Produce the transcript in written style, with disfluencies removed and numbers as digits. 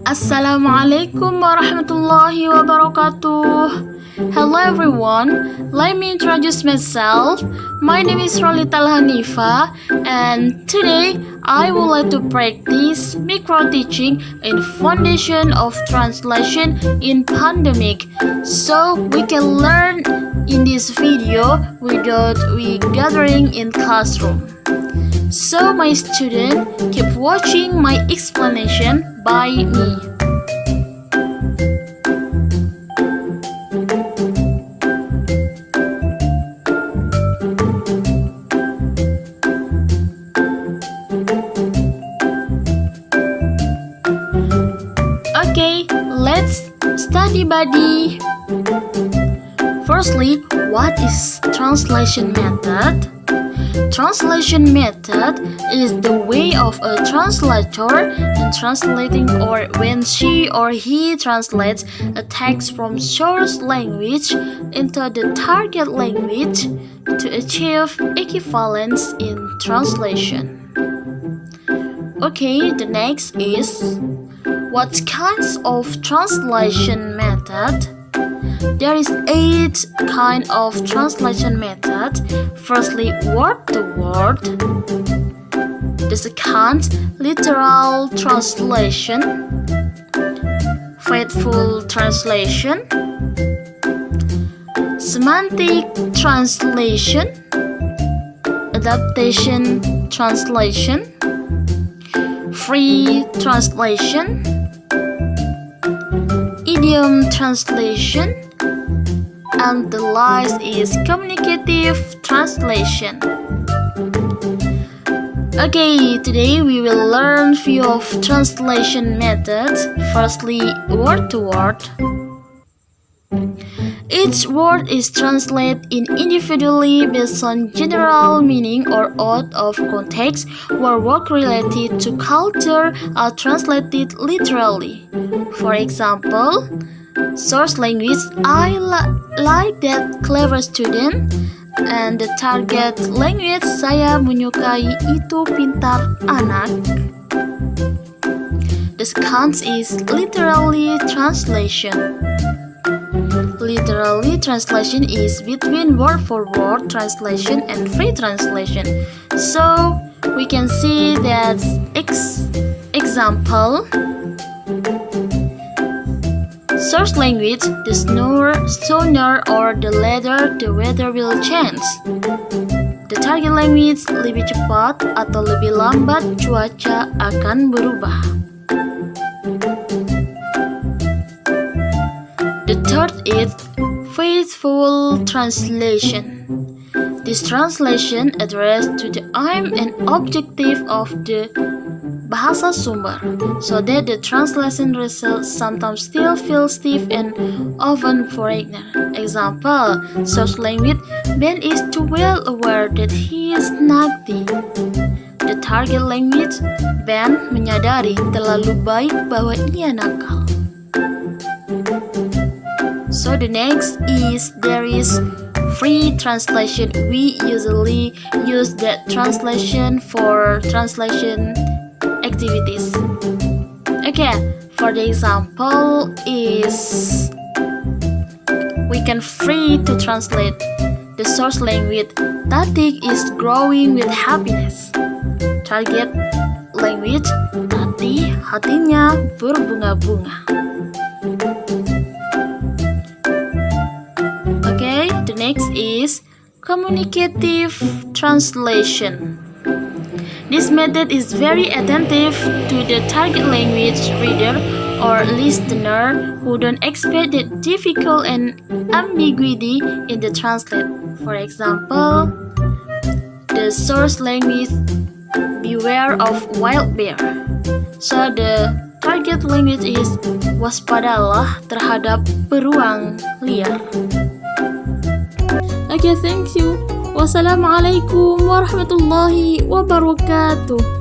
Assalamualaikum warahmatullahi wabarakatuh. Hello everyone, let me introduce myself. My name is Rolita Hanifa, and today I would like to practice micro teaching in foundation of translation in pandemic, so we can learn in this video without we gathering in classroom. So my student, keep watching my explanation by me. Okay, let's study buddy. Firstly, what is translation method? Translation method is the way of a translator in translating, or when she or he translates a text from source language into the target language to achieve equivalence in translation. Okay, the next is what kinds of translation method? There is 8 kinds of translation method. Firstly, word to word. The second, literal translation, faithful translation, semantic translation, adaptation translation, free translation, idiom translation, and the last is communicative translation. Okay, today we will learn few of translation methods. Firstly, word to word. Each word is translated individually based on general meaning or out of context, where words related to culture are translated literally. For example, source language, I like that clever student, and the target language, saya menyukai itu pintar anak. The second is literally translation. Literally translation is between word for word translation and free translation. So we can see that example. Source language, the sooner or the later the weather will change. The target language, lebih cepat atau lebih lambat cuaca akan berubah. The third is faithful translation. This translation addressed to the aim and objective of the bahasa sumber, so that the translation results sometimes still feel stiff and often foreigner. Example, source language, Ben is too well aware that he is naughty. The target language, Ben menyadari terlalu baik bahwa ia nakal. So the next is there is free translation. We usually use that translation for translation activities. Okay, for the example is we can free to translate the source language. Tatik is growing with happiness. Target language, Tati hatinya berbunga-bunga. Okay, the next is communicative translation. This method is very attentive to the target language reader or listener who don't expect the difficult and ambiguity in the translate. For example, the source language, beware of wild bear. So the target language is waspadalah terhadap beruang liar. Okay, thank you. Wassalamualaikum warahmatullahi wabarakatuh.